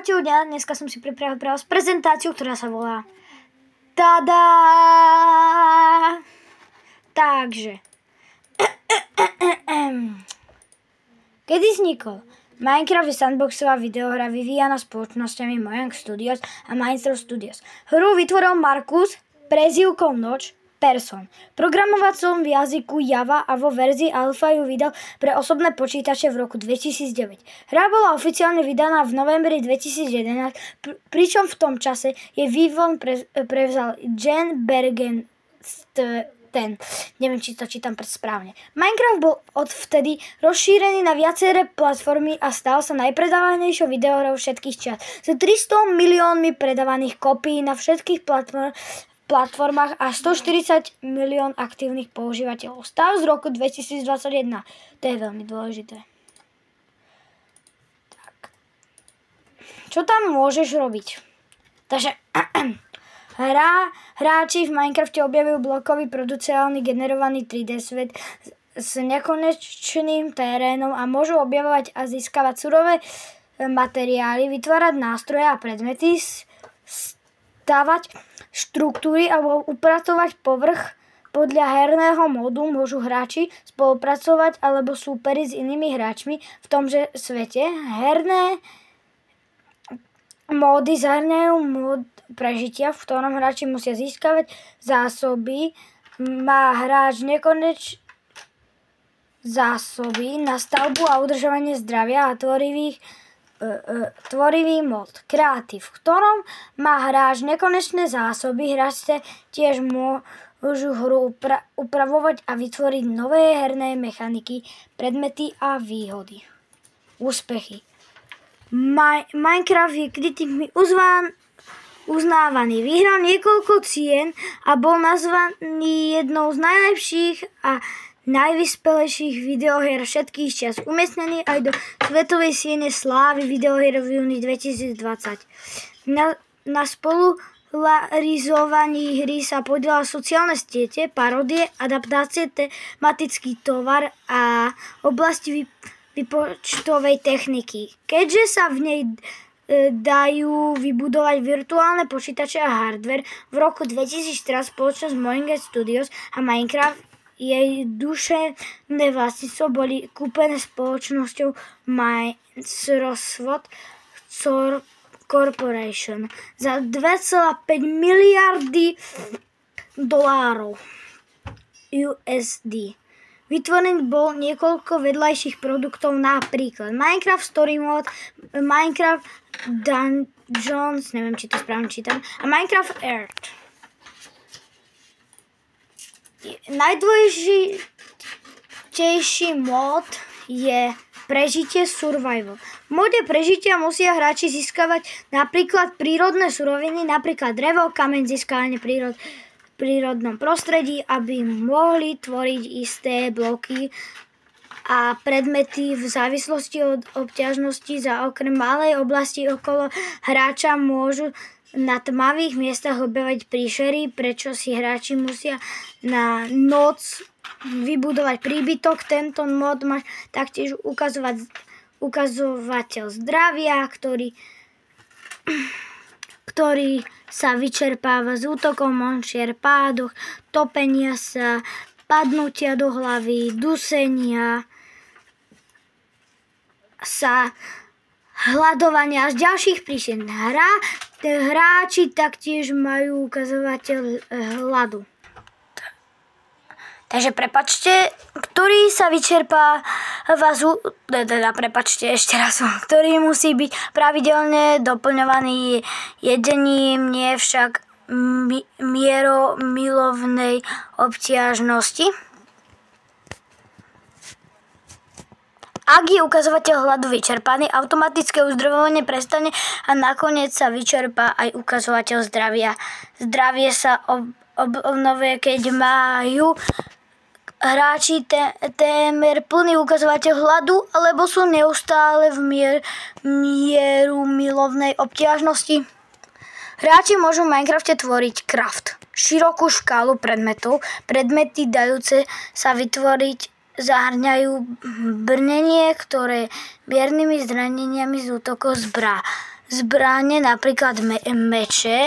Čauču, dneska som si pripravil pre vás prezentáciu, ktorá sa volá Tada! Takže kedy vznikol? Minecraft je sandboxová videohra vyvíjana spoločnosťami Mojang Studios a Minecraft Studios. Hru vytvoril Markus prezývkou Noč Persson. V programovacom jazyku Java a vo verzii alfa ju vydal pre osobné počítače v roku 2009. Hra bola oficiálne vydaná v novembri 2011, pričom v tom čase jej vývoj prevzal Jen Bergensten. Neviem, či to čítam správne. Minecraft bol odvtedy rozšírený na viaceré platformy a stal sa najpredávanejšou videohrou všetkých čias. S 300 miliónmi predávaných kópií na všetkých platformách a 140 milión aktívnych používateľov. Stav z roku 2021. To je veľmi dôležité. Tak. Čo tam môžeš robiť? Takže hráči v Minecrafte objavujú blokový produciálny generovaný 3D svet s nekonečným terénom a môžu objavovať a získavať surové materiály, vytvárať nástroje a predmety, stavať štruktúry alebo upratovať povrch. Podľa herného módu môžu hráči spolupracovať alebo súperiť s inými hráčmi v tomže svete. Herné módy zahrňajú mód prežitia, v ktorom hráči musia získavať zásoby. Má hráč zásoby na stavbu a udržovanie zdravia a tvorivý mod kreatív, v ktorom má hráč nekonečné zásoby. Hráči tiež môžu hru upravovať a vytvoriť nové herné mechaniky, predmety a výhody. Úspechy. Minecraft je kritikmi uznávaný. Vyhral niekoľko cien a bol nazvaný jednou z najlepších a najvyspelejších videohier všetkých čias, umiestnený aj do svetovej siene slávy videohier v júni 2020. Na spopularizovaní hry sa podielali sociálne siete, paródie, adaptácie, tematický tovar a oblasti výpočtovej techniky. Keďže sa v nej dajú vybudovať virtuálne počítače a hardware, v roku 2014 spoločnosť Mojang Studios a Minecraft jej duševné vlastníctvo boli kúpené spoločnosťou Microsoft Corporation za 2,5 miliardy dolárov USD. Vytvorený bol niekoľko vedľajších produktov, napríklad Minecraft Story Mode, Minecraft Dungeons, neviem, či to správne čítam, a Minecraft Earth. Najdôležitejší mod je prežitie survival. V mode prežitia musia hráči získavať napríklad prírodné suroviny, napríklad drevo, kameň získavané v prírodnom prostredí, aby mohli tvoriť isté bloky a predmety v závislosti od obťažnosti. Za okrem malej oblasti okolo hráča môžu na tmavých miestach objavať príšery, prečo si hráči musia na noc vybudovať príbytok. Tento mod má taktiež ukazovateľ zdravia, ktorý sa vyčerpáva z útokom monštier, pádoch, topenia sa, padnutia do hlavy, dusenia sa, hľadovania až ďalších príčin. Hráči taktiež majú ukazovateľ hladu. Takže prepačte, ktorý sa vyčerpá ktorý musí byť pravidelne doplňovaný jedením, nie však mierou milovnej obťažnosti. Ak je ukazovateľ hladu vyčerpaný, automatické uzdravovanie prestane a nakoniec sa vyčerpá aj ukazovateľ zdravia. Zdravie sa obnovuje, keď majú hráči témer plný ukazovateľ hladu alebo sú neustále v mieru milovnej obťažnosti. Hráči môžu v Minecrafte tvoriť craft, širokú škálu predmetov. Predmety dajúce sa vytvoriť zahrňajú brnenie, ktoré miernymi zraneniami z útokov zbrane, napríklad meče.